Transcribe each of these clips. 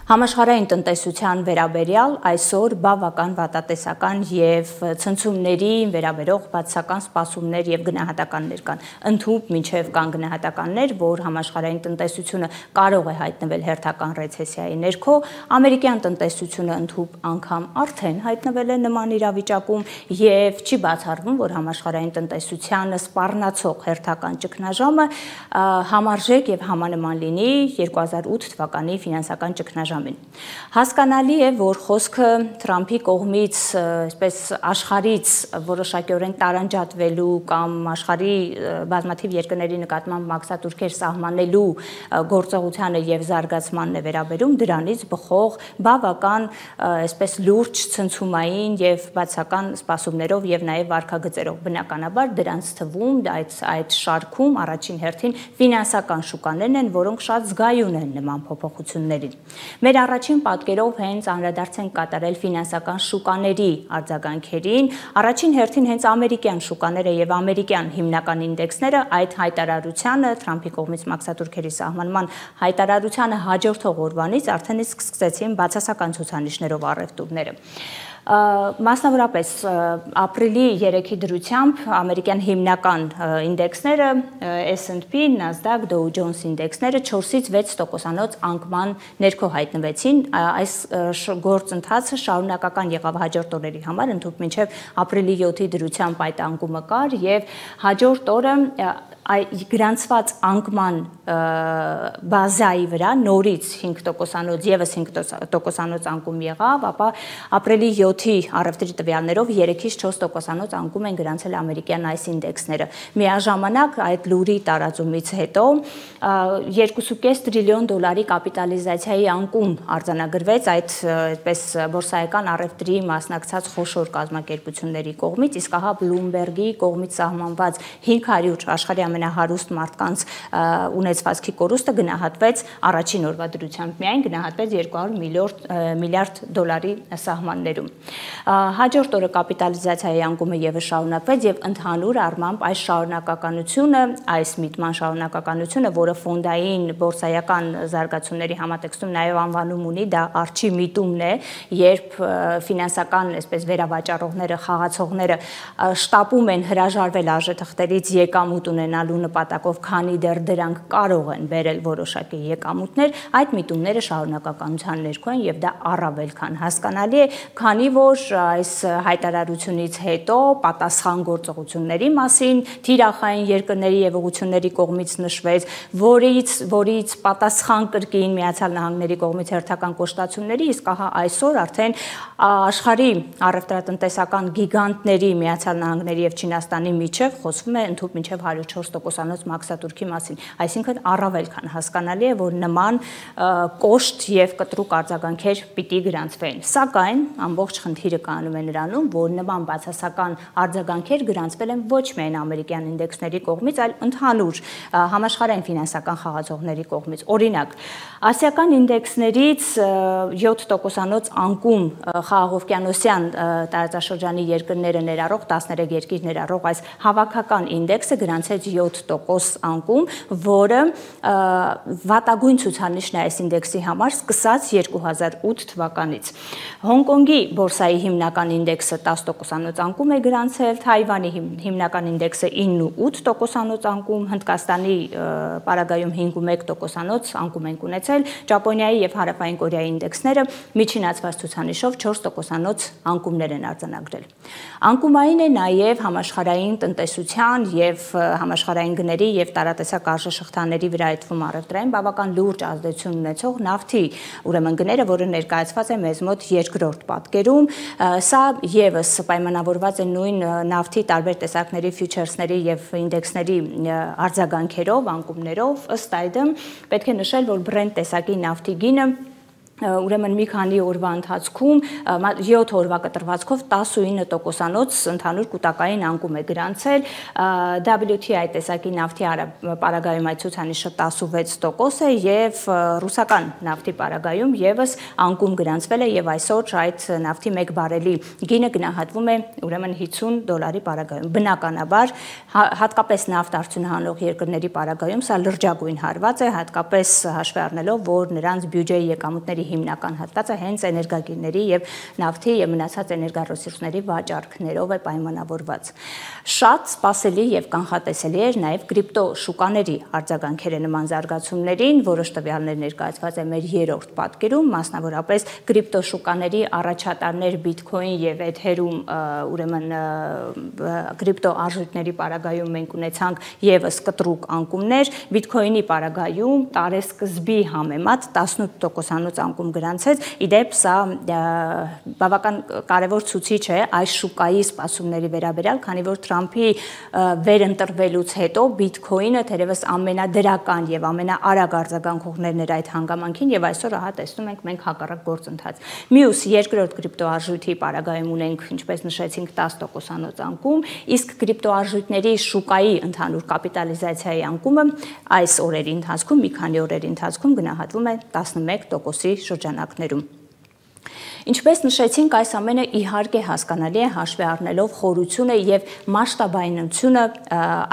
Համաշխարհային տնտեսության վերաբերյալ այսօր բավական վատատեսական եւ ցնցումների վերաբերող բացասական սպասումներ եւ գնահատականներ կան։ Ընդհանուր մինչեւ կան գնահատականներ, որ համաշխարհային տնտեսությունը կարող է հայտնվել հերթական ռեցեսիայի ներքո, ամերիկյան տնտեսությունը ընդհանուր անգամ արդեն հայտնվել է նման իրավիճակում եւ չի բացառվում, որ համաշխարհային տնտեսությանը սպառնացող հերթական ճգնաժամը համարժեք եւ համանման լինի 2008 թվականի ֆինանսական ճգնաժամին։ Հասկանալի է, որ խոսքը Թրամփի կողմից այսպես աշխարհից որոշակիորեն տարանջատվելու կամ աշխարհի բազմաթիվ երկրների նկատմամբ մաքսատուրքեր սահմանելու գործողությանը եւ զարգացմանն է վերաբերում, դրանից բխող բավական այսպես լուրջ ցնցումային եւ բացական սպասումներով եւ նաեւ վարկագծերով։ Բնականաբար դրանց թվում այդ շարքում առաջին հերթին ֆինանսական շուկաներն են, որոնք շատ զգայուն են նման փոփոխություններին։ Մեր առաջին պատկերով հենց անդրադարձ ենք կատարել ֆինանսական շուկաների արձագանքերին, առաջին հերթին հենց ամերիկյան շուկաները եւ ամերիկյան հիմնական ինդեքսները այդ հայտարարությանը Թրամփի կողմից մաքսատուրքերի սահմանման հայտարարությանը հաջորդող օրվանից արդեն իսկ սկսեցին բացասական ցուցանիշներով առևտուրները։ Մասնավորապես ապրիլի 3-ի դրությամբ ամերիկյան հիմնական ինդեքսները S&P, Nasdaq, Dow Jones ինդեքսները 4-ից 6% անկման ներքո հայտնվեցին։ Այս գործընթացը շարունակական եղավ հաջորդ օրերի համար, ընդհանուր մինչև ապրիլի 7-ի դրությամբ այդ անկումը կար եւ հաջորդ օրը գրանցված անկման բազայի վրա նորից 5% եւս 5% անկում եղավ, ապա ապրիլի 7-ի առևտրի տվյալներով 3-ից 4% անկում են գրանցել ամերիկյան այս ինդեքսները։ Միաժամանակ այդ լուրի տարածումից հետո 2.5 տրիլիոն դոլարի կապիտալիզացիայի անկում արձանագրվեց այդ այդպես բորսայական առևտրի մասնակցած խոշոր կազմակերպությունների կողմից, իսկ ահա Bloomberg-ի կողմից սահմանված 500 աշխարհի ամենահարուստ մարդկանց ունեցվածքի կորուստը գնահատվեց առաջին օրվա դրությամբ միայն գնահատվեց 200 միլիարդ դոլարի սահմաններում։ Հաջորդ օրը կապիտալիզացիայի անկումը եւս շարունակվեց եւ ընդհանուր առմամբ այս շարունակականությունը, այս միտման շարունակականությունը, որը ֆոնդային բորսայական զարգացումների համատեքստում նաեւ անվանում ունի, դա արջի միտումն է, երբ ֆինանսական այսպես վերավաճառողները, խաղացողները շտապում են հրաժարվել արժեթղթերից եկամուտ ունենալու նպատակով, քանի դեռ դրանք կարող են բերել որոշակի եկամուտներ, այդ միտումները շարունակականության ներքո են եւ դա առավել քան հասկանալի է, քանի որ այս հայտարարությունից հետո պատասխան գործողությունների մասին թիրախային երկրների եւ ուղղությունների կողմից նշվեց, որից պատասխան կրկին Միացյալ Նահանգների կողմից հերթական կոշտացումների, իսկ ահա այսօր արդեն աշխարհի առևտրատնտեսական գիգանտների Միացյալ Նահանգների եւ Չինաստանի միջև խոսվում է ընդհանուր մինչև 104% մաքսատուրքի մասին, այսինքն առավել քան հասկանալի է, որ նման կոշտ եւ կտրուկ արձագանքեր պիտի գրանցվեն։ Սակայն ամբողջ խնդիրը կանում է նրանում, որ նման բացասական արձագանքեր գրանցվել են ոչ միայն ամերիկյան ինդեքսների կողմից, այլ ընդհանուր համաշխարհային ֆինանսական խաղացողների կողմից։ Օրինակ, ասիական ինդեքսներից 7% անկում խաղաղօվկիանոսյան տարածաշրջանի երկրները ներառող 13 երկիր ներառող այս հավաքական ինդեքսը գրանցեց 7% անկում, որը վատագույն ցուցանիշն է այս ինդեքսի համար սկսած 2008 թվականից։ Հոնկոնգի բորսայի հիմնական ինդեքսը 10% անկում է գրանցել, Թայվանի հիմնական ինդեքսը 9.8% անկում, Հնդկաստանի պարագայում 5.1% անկում են ունեցել, Ճապոնիայի եւ Հարավային Կորեայի ինդեքսները միջինացված ցուցանիշով 4% անկումներ են արձանագրել։ Անկումային է նաեւ համաշխարհային տնտեսության եւ համաշխարհային գների եւ տարատեսակ արժեշղթաների վրա այդ թվում առևտրային բավական լուրջ ազդեցություն ունեցող նավթի ուրեմն գները, որը ներկայացված է մեզ մոտ երկրորդ պատկերում, սա եւս պայմանավորված է նույն նավթի տարբեր տեսակների ֆյուչերսների եւ ինդեքսների արձագանքերով, անկումներով, ըստ այդմ պետք է նշել, որ Brent տեսակի նավթի գինը ուրեմն մի քանի օրվա ընթացքում 7 օրվա կտրվածքով 19% ընդհանուր կուտակային անկում է գրանցել, WTI տեսակի նավթի պարագայում այդ ցուցանիշը 16% է եւ ռուսական նավթի պարագայում եւս անկում գրանցվել է եւ այսօր այդ նավթի 1 բարելի գինը գնահատվում է ուրեմն $50 պարագայում։ Բնականաբար հատկապես նավթ արդյունահանող երկրների պարագայում սա լրջագույն հարված է, հատկապես հաշվի առնելով, որ նրանց բյուջեի եկամուտների ծրագրերի հիմնական հատվածը հենց էներգագիրների եւ նավթի եւ մնացած էներգառեսուրսների վաճառքներով է պայմանավորված։ Շատ սպասելի եւ կանխատեսելի էր նաեւ կրիպտո շուկաների արձագանքերը նման զարգացումներին, որոշ տվյալներ ներկայացված է մեր երրորդ պատկերում, մասնավորապես կրիպտո շուկաների առաջատարներ Bitcoin եւ Ethereum, ուրեմն կրիպտո արժույթների պարագայում մենք ունեցանք եւս կտրուկ անկումներ, Bitcoin-ի պարագայում տարեսկզբի համեմատ 18%-անոց անկում գրանցեց, իդեպ սա բավական կարևոր ցուցիչ է այս շուկայի սպասումների վերաբերյալ, քանի որ Թրամփի վերընտրվելուց հետո Bitcoin-ը թերևս ամենադրական եւ ամենաարագ արձագանքողներն էր այդ հանգամանքին եւ այսօր ահա տեսնում ենք մենք հակառակ գործընթաց։ Մյուս երկրորդ կրիպտոարժույթի պարագայում ունենք, ինչպես նշեցինք, 10%-անոց անկում, իսկ կրիպտոարժույթների շուկայի ընդհանուր կապիտալիզացիայի անկումը այս օրերի ընթացքում, մի քանի օրերի ընթացքում գնահատվում է 11%-ի շրջանակներում։ Ինչպես նշեցինք, այս ամենը իհարկե հասկանալի է հաշվի առնելով խորությունը եւ մասշտաբայնությունը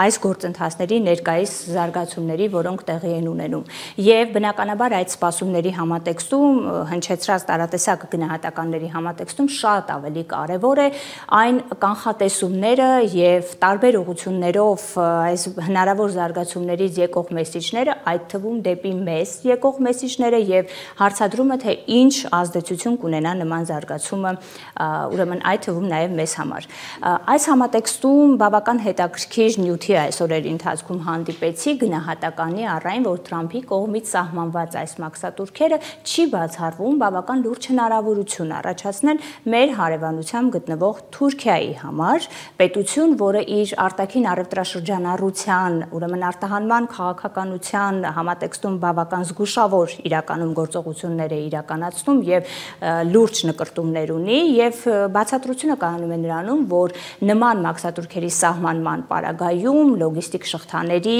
այս գործընթացների ներկայիս զարգացումների, որոնք տեղի են ունենում։ Եվ բնականաբար այդ սպասումների համատեքստում, հնչեցրած տարատեսակ գնահատականների համատեքստում շատ ավելի կարևոր է այն կանխատեսումները եւ տարբեր ուղղություններով այս հնարավոր զարգացումներից եկող մեսիջները, այդ թվում դեպի մեզ եկող մեսիջները եւ հարցադրումը, թե ինչ ազդեցություն կունենա նման զարգացումը, ուրեմն այդ թվում նաև մեզ համար։ Այս համատեքստում բավական հետաքրքիր նյութի այս օրերի ընթացքում հանդիպեցի գնահատականի առայն, որ Թրամփի կողմից սահմանված այս մաքսատուրքերը չի բացառվում բավական լուրջ հնարավորություն առաջացնել մեր հարևանությամբ գտնվող Թուրքիայի համար, պետություն, որը իր արտաքին առևտրաշրջանառության, ուրեմն արտահանման քաղաքականության համատեքստում բավական զգուշավոր իրականում գործողություններ է իրականացնում եւ լուրջ նկրտումներ ունի եւ բացատրությունը կայանում է նրանում, որ նման մաքսատուրքերի սահմանման պարագայում լոգիստիկ շղթաների,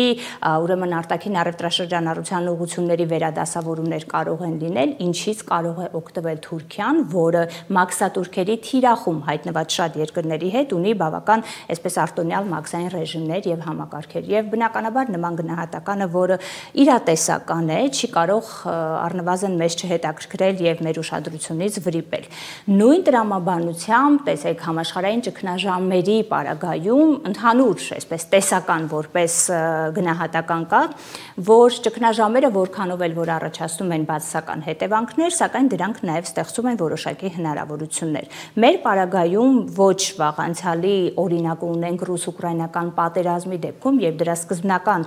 ուրեմն արտաքին առևտրաշրջանառության ուղղությունների վերադասավորումներ կարող են լինել, ինչից կարող է օգտվել Թուրքիան, որը մաքսատուրքերի թիրախում հայտնված շատ երկրների հետ ունի բավական այսպես արտոնյալ մաքսային ռեժիմներ եւ համակարգեր։ Եվ բնականաբար նման գնահատականը, որը իրատեսական է, չի կարող առնվազն մեզ չհետաքրքրել եւ մեր ուշադրությունից վրիպել։ Նույն տրամաբանությամբ, տեսեք, համաշխարհային ճգնաժամերի պարագայում ընդհանուր, այսպես տեսական որպես գնահատական կա, որ ճգնաժամերը որքանով էլ որ առաջացնում են բացասական հետևանքներ, սակայն դրանք նաև ստեղծում են որոշակի հնարավորություններ։ Մեր պարագայում ոչ վաղ անցյալի օրինակ ունենք ռուս-ուկրաինական պատերազմի դեպքում եւ դրա սկզբնական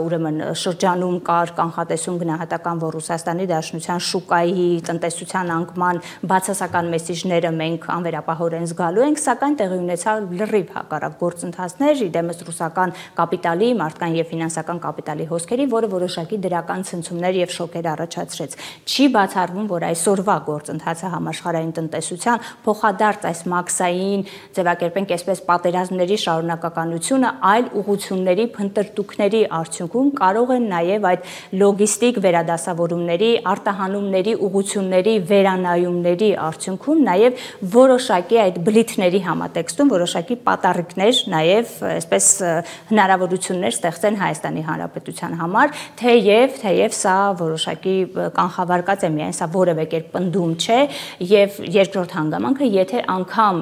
ուրեմն շրջանում կար կանխատեսում գնահատական, որ Ռուսաստանի Դաշնության շուկայի տնտեսության անկման բացասական մեսիջները մենք անվերապահորեն զգալու ենք, սակայն տեղի ունեցավ լրիվ հակառակ գործընթացներ իդեմս ռուսական կապիտալի, մարդկային եւ ֆինանսական կապիտալի հոսքերի, որը որոշակի դրական ցնցումներ եւ շոկեր առաջացրեց։ Չի բացառվում, որ այսօրվա գործընթացը համաշխարհային տնտեսության փոխադարձ այս մաքսային, ձևակերպենք այսպես, պատերազմների շարունակականությունը այլ ուղղությունների փնտրտուքների արդյունքում կարող են նաեւ այդ լոգիստիկ վերադասավորումների, արտահանումների ուղղությունների վերանայումների արդյունքում նաև որոշակի այդ բլիթների համատեքստում որոշակի պատառիկներ նաև այսպես հնարավորություններ ստեղծեն Հայաստանի Հանրապետության համար, թեև սա որոշակի կանխավարկած է միայն, սա որևէ կերպ պնդում չէ եւ երկրորդ հանգամանքը, եթե անգամ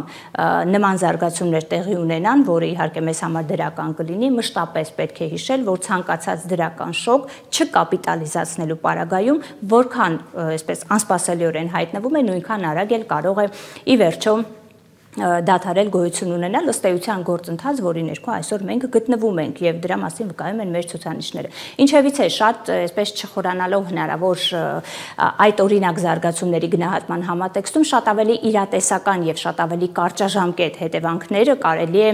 նման զարգացումներ տեղի ունենան, որը իհարկե մեզ համար դրական կլինի, մշտապես պետք է հիշել, որ ցանկացած դրական շոկ չկապիտալիզացնելու պարագայում որքան այսպես անսպասելիորեն հայտնվում է, նույնքան արագ էլ կարող է ի վերջո դադարել գոյություն ունենալ ըստ էության գործընթաց, որի ներքո այսօր մենք գտնվում ենք եւ դրա մասին վկայում են մեր ցուցանիշները։ Ինչևից է շատ այսպես չխորանալով հնարավոր այդ օրինակ զարգացումների գնահատման համատեքստում շատ ավելի իրատեսական եւ շատ ավելի կարճաժամկետ հետևանքները կարելի է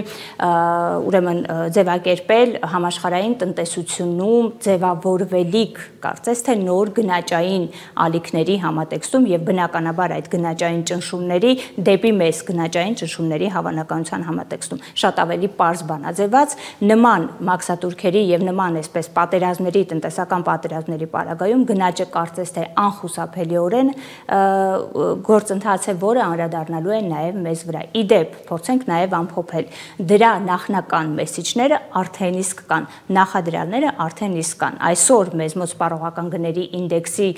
ուրեմն ձևակերպել համաշխարհային տնտեսությունում ձևավորվելիք կարծես թե նոր գնաճային ալիքների համատեքստում եւ բնականաբար այդ գնաճային ճնշումների դեպի մեզ գնաճային գնաճային ճնշումների հավանականության համատեքստում։ Շատ ավելի պարզ բանաձևված, նման մաքսատուրքերի եւ նման այսպես պատերազմների, տնտեսական պատերազմների պարագայում գնաճը կարծես թե անխուսափելիորեն գործընթաց է, որը անդրադառնալու է նաեւ մեզ վրա։ Իդեպ, փորձենք նաեւ ամփոփել դրա նախնական մեսիջները արդեն իսկ կան, նախադրյալները արդեն իսկ կան։ Այսօր մեզ մոտ սպառողական գների ինդեքսի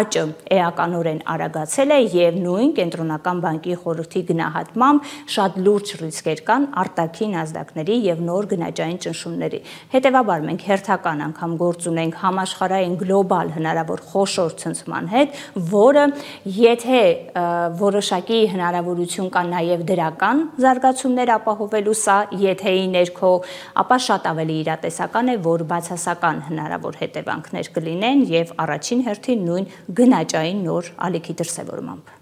աճը էականորեն արագացել է եւ նույն կենտրոնական բանկի խորհրդի գնահատմամբ շատ լուրջ ռիսկեր կան արտաքին ազդակների եւ նոր գնաճային ճնշումների։ Հետեւաբար մենք հերթական անգամ գործ ունենք համաշխարհային գլոբալ հնարավոր խոշոր ցնցման հետ, որը եթե որոշակի հնարավորություն կա նաեւ դրական զարգացումներ ապահովելու սա եթեի ներքո, ապա շատ ավելի իրատեսական է, որ բացասական հնարավոր հետևանքներ կլինեն եւ առաջին հերթին նույն գնաճային նոր ալիքի դրսևորմամբ։